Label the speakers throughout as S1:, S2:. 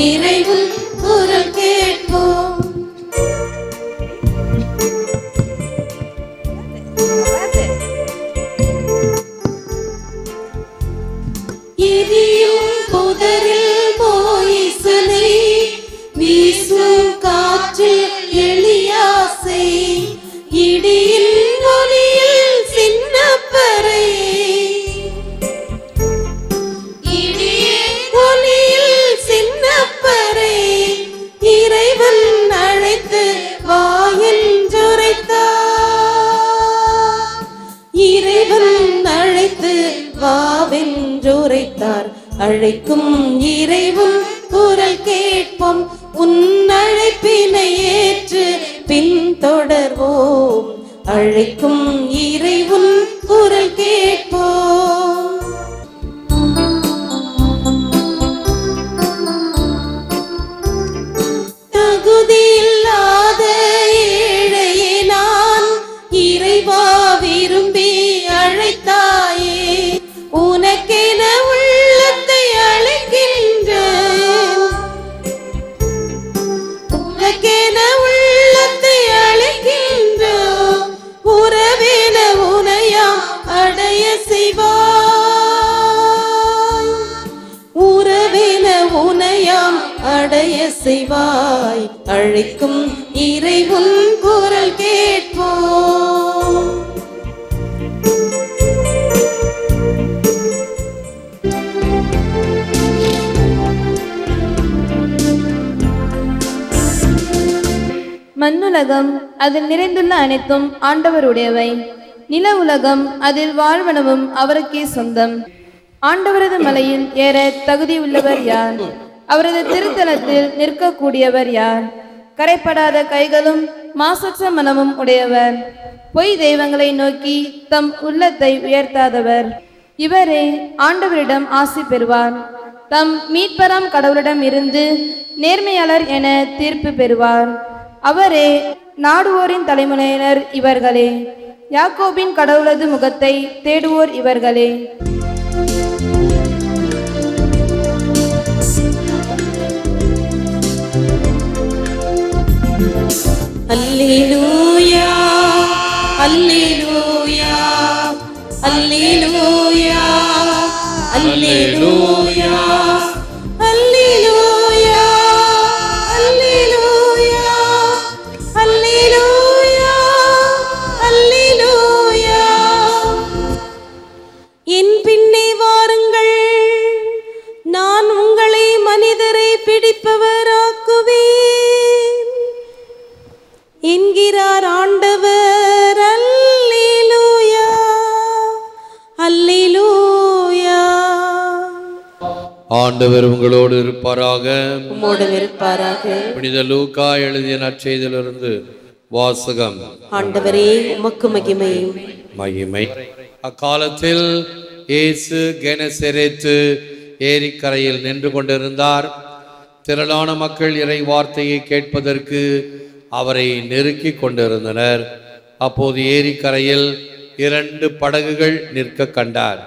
S1: இறைவன் குரல் கேட்போம். எரியும் புதரில் மோயிசனை, வீசும் காற்றில் எலியாசை, இடியின் ஒலியில் சின்னப்பறை, இடியின் ஒலியில் சின்னப்பறை, இறைவன் அழைத்து வா என்றுரைத்தார். இறைவன் அழைத்து வாவென்றுரைத்தார். அழைக்கும் இறைவன் குரல் கேட்போம். உன் அழைப்பினை ஏற்று பின்தொடர்வோம். அழைக்கும் இறைவன் குரல் கேட்போம். தகுதியில்லாத ஏழையே நான், இறைவா விரும்பி அழைத்தாயே. உனக்கென உள்ளத்தை அழைக்கின்றேன், உனக்கென உள்ளத்தை அழைக்கின்றோம். உறவென உனையாம் அடைய செய்வாய், உறவென உனையாம் அடைய செய்வாய். அழைக்கும் இறைவன் குரல் கேட்போம்.
S2: மண்ணுலகம் அதில் நிறைந்துள்ள அனைத்தும் ஆண்டவருடையவை. நில உலகம் அதில் வாழ்வனவும் அவருக்கே சொந்தம். ஆண்டவரது மலையில் ஏற தகுதி உள்ளவர் யார்? அவரது திருத்தலத்தில் நிற்கக்கூடியவர் யார்? கரைப்படாத கைகளும் மாசற்ற மனமும் உடையவர், பொய் தெய்வங்களை நோக்கி தம் உள்ளத்தை உயர்த்தாதவர். இவரே ஆண்டவரிடம் ஆசி பெறுவார். தம் மீட்பராம் கடவுளிடம் இருந்து நேர்மையாளர் என தீர்ப்பு பெறுவார். அவரே நாடுவோரின் தலைமுறையினர் இவர்களே. யாக்கோபின் கடவுளது முகத்தை தேடுவோர் இவர்களே.
S1: அல்லேலூயா அல்லேலூயா அல்லேலூயா அல்லேலூயா அல்லேலூயா அல்லேலூயா அல்லேலூயா அல்லேலூயா. என் பின்னே வாருங்கள், நான் உங்களை மனிதரை பிடிப்பவராக்குவேன் என்கிறார் ஆண்டவர். அல்லேலூயா அல்லேலூயா.
S3: ஆண்டவர் உங்களோடு இருப்பாராக,
S1: உம்மோடு இருப்பாராக.
S3: புனித லூக்கா எழுதிய நற்செய்தியிலிருந்து வாசகம்.
S1: ஆண்டவரே உமக்கு மகிமை.
S3: மகிமை. அக்காலத்தில் இயேசு கெனசரேத்து ஏரிக்கரையில் நின்று கொண்டிருந்தார். திரளான மக்கள் இறை வார்த்தையை கேட்பதற்கு அவரை நெருக்கி கொண்டிருந்தனர். அப்போது ஏரிக்கரையில் 2 படகுகள் நிற்க கண்டார்.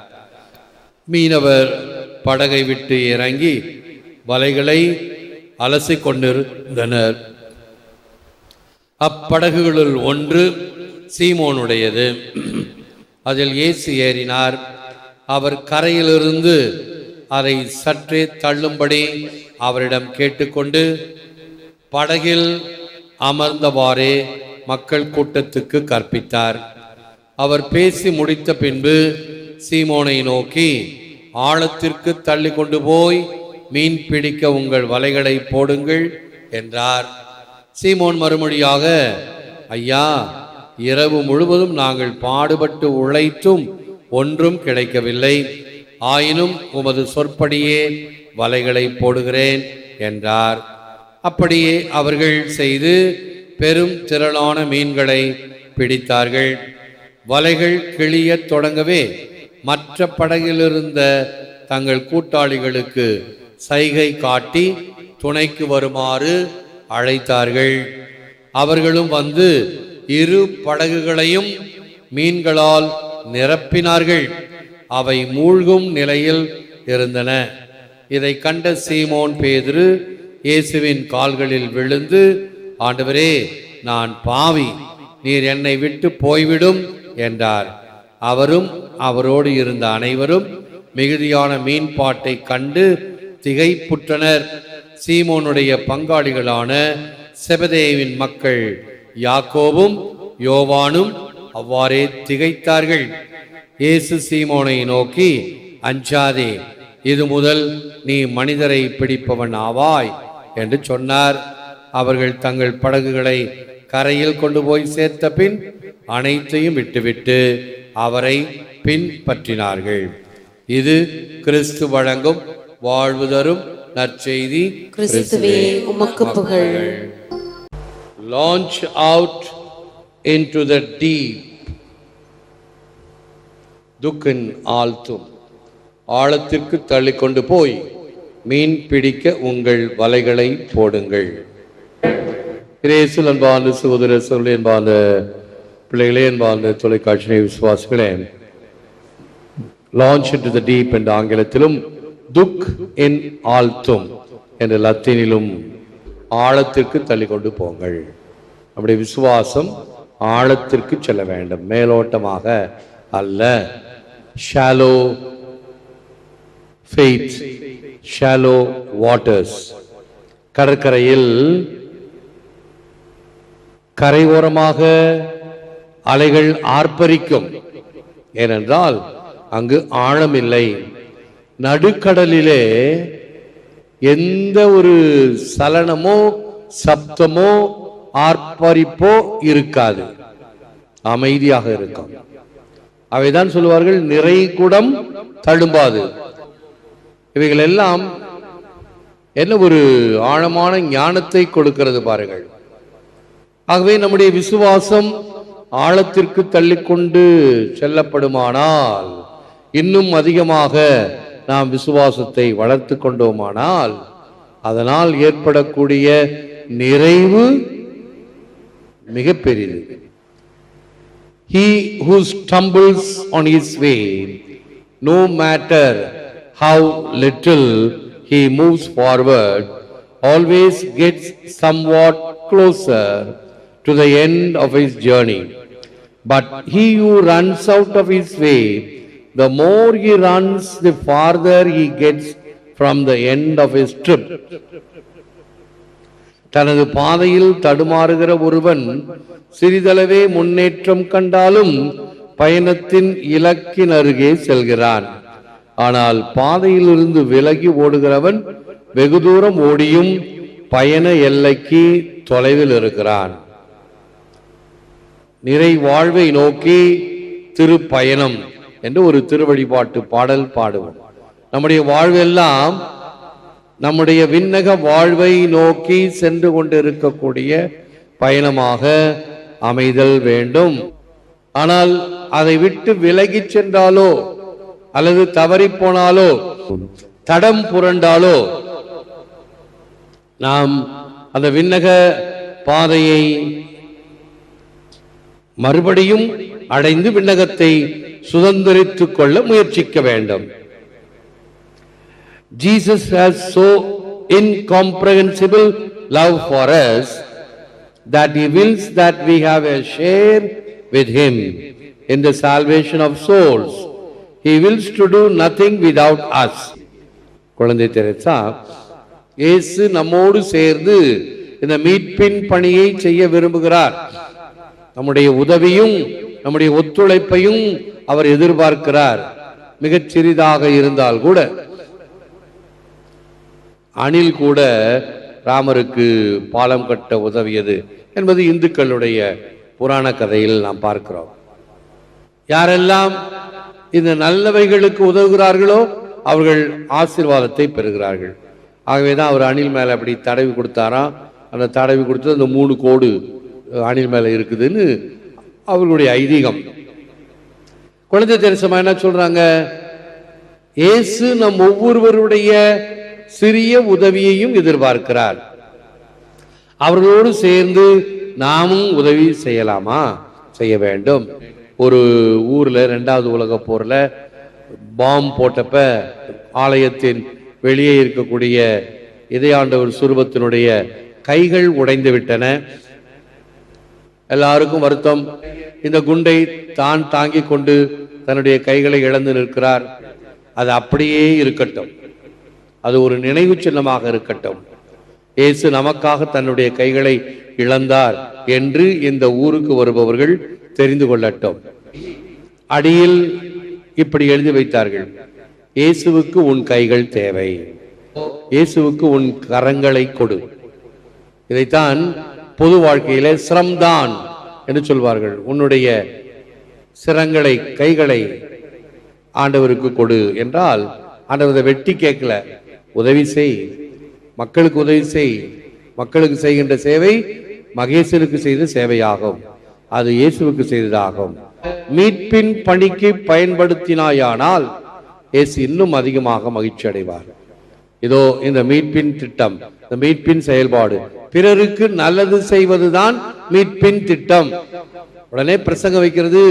S3: மீனவர் படகை விட்டு இறங்கி வலைகளை அலசி கொண்டிருந்தனர். அப்படகுகளுள் ஒன்று சீமோனுடையது. அதில் இயேசு ஏறினார். அவர் கரையிலிருந்து அதை சற்றே தள்ளும்படி அவரிடம் கேட்டுக்கொண்டு படகில் அமர்ந்தவாறே மக்கள் கூட்டத்துக்கு கற்பித்தார். அவர் பேசி முடித்த பின்பு சீமோனை நோக்கி, ஆழத்திற்கு தள்ளி கொண்டு போய் மீன் பிடிக்க உங்கள் வலைகளை போடுங்கள் என்றார். சீமோன் மறுமொழியாக, ஐயா, இரவு முழுவதும் நாங்கள் பாடுபட்டு உழைத்தும் ஒன்றும் கிடைக்கவில்லை. ஆயினும் உமது சொற்படியே வலைகளை போடுகிறேன் என்றார். அப்படியே அவர்கள் செய்து பெரும் திரளான மீன்களை பிடித்தார்கள். வலைகள் கிழிய தொடங்கவே மற்ற படகிலிருந்த தங்கள் கூட்டாளிகளுக்கு சைகை காட்டி துணைக்கு வருமாறு அழைத்தார்கள். அவர்களும் வந்து 2 படகுகளையும் மீன்களால் நிரப்பினார்கள். அவை மூழ்கும் நிலையில் இருந்தன. இதை கண்ட சீமோன் பேதுரு இயேசுவின் கால்களில் விழுந்து, ஆண்டவரே, நான் பாவி, நீர் என்னை விட்டு போய்விடும் என்றார். அவரும் அவரோடு இருந்த அனைவரும் மிகுதியான மீன்பாட்டை கண்டு திகைப்புற்றனர். சீமோனுடைய பங்காளிகளான செபதேவின் மக்கள் யாக்கோபும் யோவானும் அவ்வாறே திகைத்தார்கள். இயேசு சீமோனை நோக்கி, அஞ்சாதே, இது முதல் நீ மனிதரை பிடிப்பவன் ஆவாய் என்று சொன்னார். அவர்கள் தங்கள் படகுகளை கரையில் கொண்டு போய் சேர்த்த பின் அனைத்தையும் விட்டுவிட்டு அவரை பின்பற்றினார்கள். இது கிறிஸ்து வழங்கும் வாழ்வு தரும் நற்செய்தி.
S1: கிறிஸ்துவே உமக்கு புகழ்.
S3: Launch out into the deep. துக்கின் ஆழ்த்தும். ஆழத்திற்கு தள்ளிக்கொண்டு போய் மீன் பிடிக்க உங்கள் வலைகளை போடுங்கள். இயேசுவில் அன்பார்ந்த சகோதர சகோதரிகளே, அன்பார்ந்த பிள்ளைகளே, அன்பார்ந்த தொலைக்காட்சி விசுவாசிகளே, லான்ச் இன்டு தி டீப் என்ற ஆங்கிலத்திலும் துக் இன் ஆழ்த்தும் என்ற லத்தீனிலும் ஆழத்திற்கு தள்ளிக்கொண்டு போங்கள். நம்முடைய விசுவாசம் ஆழத்திற்கு செல்ல வேண்டும், மேலோட்டமாக அல்ல. Shallow faith, shallow waters. கடற்கரையில் கரையோரமாக அலைகள் ஆர்ப்பரிக்கும், ஏனென்றால் அங்கு ஆழமில்லை. நடுக்கடலிலே எந்த ஒரு சலனமோ சப்தமோ ஆர்ப்பரிப்போ இருக்காது, அமைதியாக இருக்கும். அவைதான் சொல்லுவார்கள், நிறை குடம் தழும்பாது. இவைகள் எல்லாம் என்ன ஒரு ஆழமான ஞானத்தை கொடுக்கிறது பாருங்கள். ஆகவே நம்முடைய விசுவாசம் ஆழத்திற்கு தள்ளிக்கொண்டு செல்லப்படுமானால், இன்னும் அதிகமாக நாம் விசுவாசத்தை வளர்த்து கொண்டோமானால், அதனால் ஏற்படக்கூடிய நிறைவு மிக பெரிது. He who stumbles on his way, no matter how little he moves forward, always gets somewhat closer to the end of his journey. But he who runs out of his way, the more he runs, the farther he gets from the end of his trip. தனது பாதையில் தடுமாறுகிற ஒருவன் சிறிதளவே முன்னேற்றம் கண்டாலும் பயணத்தின் இலக்கின் அருகே செல்கிறான். ஆனால் பாதையிலிருந்து விலகி ஓடுகிறவன் வெகு தூரம் ஓடியும் பயண எல்லைக்கு தொலைவில் இருக்கிறான். நிறை வாழ்வை நோக்கி திருப்பயணம் என்று ஒரு திருவழிபாட்டு பாடல் பாடுவோம். நம்முடைய வாழ்வெல்லாம் நம்முடைய விண்ணக வாழ்வை நோக்கி சென்று கொண்டிருக்கக்கூடிய பயணமாக அமைதல் வேண்டும். ஆனால் அதை விட்டு விலகி சென்றாலோ அல்லது தவறி போனாலோ தடம் புரண்டாலோ நாம் அந்த விண்ணக பாதையை மறுபடியும் அடைந்து விண்ணகத்தை சுதந்திரித்துக் கொள்ள முயற்சிக்க வேண்டும். Jesus has so incomprehensible love for us that he wills that we have a share with him in the salvation of souls. He wills to do nothing without us. குழந்தை தெரேசா இயேசு நம்மோடு சேர்ந்து இந்த மீட்பின் பணியை செய்ய விரும்புகிறார். நம்முடைய உதவியும் நம்முடைய ஒத்துழைப்பையும் அவர் எதிர்பார்க்கிறார். மிகச் சிறிதாக இருந்தால் கூட, அணில் கூட ராமருக்கு பாலம் கட்ட உதவியது என்பது இந்துக்களுடைய புராண கதையில் நாம் பார்க்கிறோம். யாரெல்லாம் இந்த நல்லவைகளுக்கு உதவுகிறார்களோ அவர்கள் ஆசீர்வாதத்தை பெறுகிறார்கள். ஆகவேதான் அவர் அணில் மேல அப்படி தடவி கொடுத்தாராம். அந்த தடவி கொடுத்தது அந்த 3 கோடு அணில் மேல இருக்குதுன்னு அவர்களுடைய ஐதீகம். குழந்தை தெரேசா என்ன சொல்றாங்க? இயேசு நம் ஒவ்வொருவருடைய சிறிய உதவியையும் எதிர்பார்க்கிறார். அவர்களோடு சேர்ந்து நாமும் உதவி செய்யலாமா? செய்ய வேண்டும். ஒரு ஊர்ல 2வது உலக போர்ல பாம்பு போட்டப்ப ஆலயத்தின் வெளியே இருக்கக்கூடிய இதயாண்டவர் சுரூபத்தினுடைய கைகள் உடைந்து விட்டன. எல்லாருக்கும் வருத்தம். இந்த குண்டை தான் தாங்கி கொண்டு தன்னுடைய கைகளை இழந்து நிற்கிறார். அது அப்படியே இருக்கட்டும், அது ஒரு நினைவு சின்னமாக இருக்கட்டும். இயேசு நமக்காக தன்னுடைய கைகளை இழந்தார் என்று இந்த ஊருக்கு வருபவர்கள் தெரிந்து கொள்ளட்டும். அடியில் இப்படி எழுதி வைத்தார்கள், இயேசுவுக்கு உன் கைகள் தேவை, இயேசுவுக்கு உன் கரங்களை கொடு. இதைத்தான் பொது வாழ்க்கையில சிரம்தான் என்று சொல்வார்கள். உன்னுடைய சிரங்களை கைகளை ஆண்டவருக்கு கொடு என்றால், ஆண்டவரை வெட்டி கேட்கல, உதவி செய், மக்களுக்கு உதவி செய். மக்களுக்கு செய்கின்ற சேவை மகேசனுக்கு செய்த சேவையாகும், அது இயேசுவுக்கு செய்ததாகும். மீட்பின் பணிக்கு பயன்படுத்தினாயானால் இயேசு இன்னும் அதிகமாக மகிழ்ச்சி அடைவார். இதோ இந்த மீட்பின் திட்டம், இந்த மீட்பின் செயல்பாடு, பிறருக்கு நல்லது செய்வதுதான் மீட்பின் திட்டம். உடனே பிரசங்க வைக்கிறது,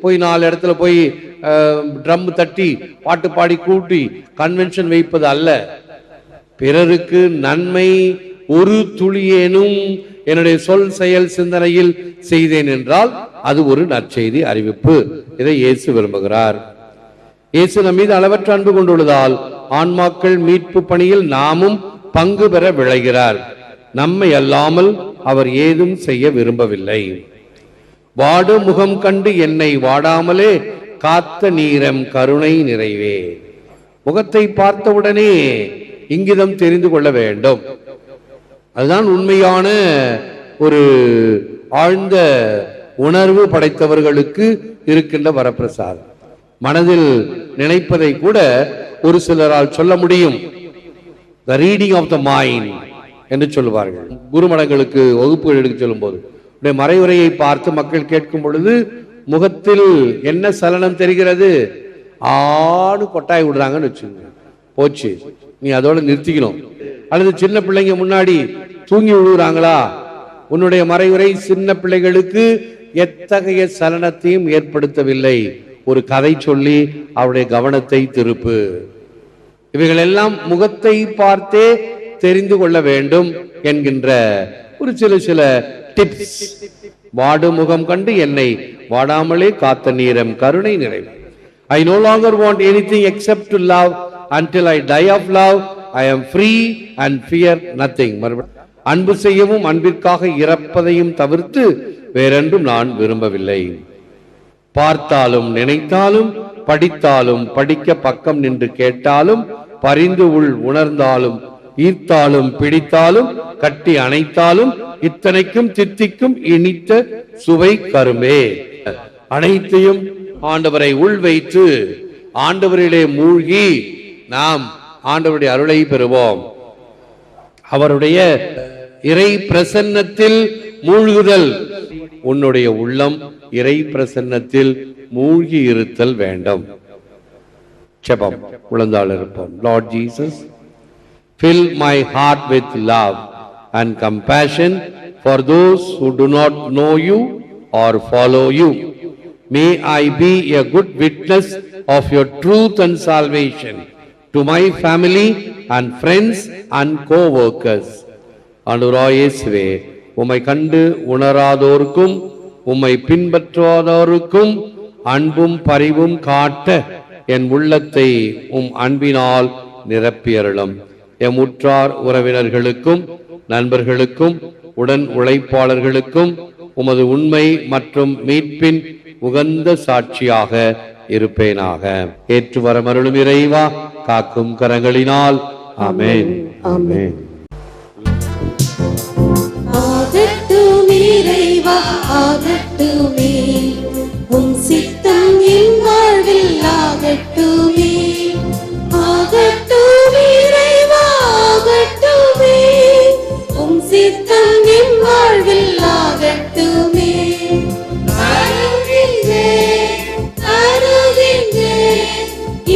S3: போய் 4 இடத்துல போய் ட்ரம் தட்டி பாட்டு பாடி கூட்டி கன்வென்ஷன் வைப்பது அல்ல. பிறருக்கு நன்மை ஒரு துளியேனும் என்னுடைய சொல் செயல் சிந்தனையில் செய்தேன் என்றால் அது ஒரு நற்செய்தி அறிவிப்பு. இதை இயேசு விரும்புகிறார். இயேசு நம் மீது அளவற்ற அன்பு கொண்டுள்ளதால் ஆன்மாக்கள் மீட்பு பணியில் நாமும் பங்கு பெற விளைகிறார். நம்மை அல்லாமல் அவர் ஏதும் செய்ய விரும்பவில்லை. வாடு முகம் கண்டு என்னை வாடாமலே காத்த நீரம் கருணை நிறைவே. முகத்தை பார்த்தவுடனே இங்கிதம் தெரிந்து கொள்ள வேண்டும். அதுதான் உண்மையான ஒரு ஆழ்ந்த உணர்வு படைத்தவர்களுக்கு இருக்கின்ற வரப்பிரசாதம். மனதில் நினைப்பதை கூட ஒரு சிலரால் சொல்ல முடியும். The reading of the mind என்று சொல்லுவார்கள். குருமடங்களுக்கு வகுப்புகள் எடுக்க சொல்லும் போது மறைவுரையை பார்த்து மக்கள் கேட்கும் பொழுது முகத்தில் என்ன சலனம் தெரிகிறது, ஆடு கொட்டாய் விடுறாங்கன்னு வச்சுங்க, போச்சு, நீ அதோட நிறுத்திக்கணும். அல்லது சின்ன பிள்ளைங்க முன்னாடி தூங்கி விழுகிறாங்களா, உன்னுடைய மறைவுரை சின்ன பிள்ளைகளுக்கு எத்தகைய சலனத்தையும் ஏற்படுத்தவில்லை. ஒரு கதை சொல்லி அவருடைய கவனத்தை திருப்பு. இவைகள் எல்லாம் முகத்தை பார்த்தே தெரிந்து கொள்ள வேண்டும் என்கின்ற ஒரு சில டிப்ஸ். வாடு முகம் கண்டு என்னை வாடாமலே காத்த நீரம் கருணை நிறைவு. I no longer want anything except to love. Until I die of love, I am free and fear nothing. அன்பு செய்யவும் அன்பிற்காக இறப்பதையும் தவிர்த்து வேறென்றும் நான் விரும்பவில்லை. பார்த்தாலும் நினைத்தாலும் படித்தாலும் படிக்க பக்கம் நின்று கேட்டாலும் பரிந்து உள் உணர்ந்தாலும் ஈர்த்தாலும் பிடித்தாலும் கட்டி அணைத்தாலும் இத்தனைக்கும் தித்திக்கும் இனித்த சுவை கருமே. அனைத்தையும் ஆண்டவரை உள் வைத்து ஆண்டவரிலே மூழ்கி நாம் ஆண்டவருடைய அருளை பெறுவோம். அவருடைய இறை பிரசன்னத்தில் மூழ்குதல். உன்னுடைய உள்ளம் இறை பிரசன்னத்தில் மூழ்கி இருத்தல் வேண்டும். ஜெபம். உளந்தாள் இருப்போம். Lord Jesus, fill my heart with love and compassion for those who do not know you or follow you. May I be a good witness of your truth and salvation to my family and friends and co-workers. ஆண்டவராகிய இயேசுவே, உம்மை கண்டு உணராதோருக்கும் உம்மை பின்பற்றாதோருக்கும் அன்பும் பரிவும் காட்ட என் உள்ளத்தை உம் அன்பினால் நிரப்பியருளும். M உற்றார் உறவினர்களுக்கும் நண்பர்களுக்கும் உடன் உழைப்பாளர்களுக்கும் உமது உண்மை மற்றும் மீட்பின் உகந்த சாட்சியாக இருப்பேனாக. ஏற்று வரமருளும் இறைவா, காக்கும் கரங்களினால். ஆமென். ஆமென்.
S1: ஆகட்டும் இறைவா, ஆகட்டுமே உம் சித்தம் என் வாழ்வில் ஆகட்டுமே. ஆகட்டும் இறைவா, ஆகட்டுமே உம் சித்தம் என் வாழ்வில் ஆகட்டுமே.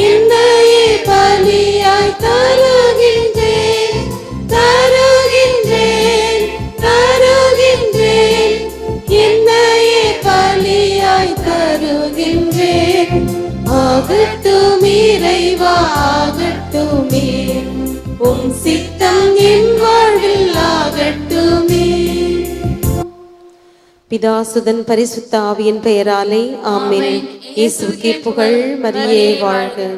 S1: என்னையே பலியாய் தருகின்றேன், தருகின்றேன், தருகின்றேன். என்னையே பலியாய் தருகின்றேன். ஆக ஆகட்டும் இறைவா ஆகட்டுமே, உம் சித்தம் என் வாழ்வில் ஆகட்டுமே.
S4: பிதா சுதன் பரிசுத்த ஆவியின் பெயராலே ஆமென். இயேசுவுக்கே புகழ், மரியே வாழ்க.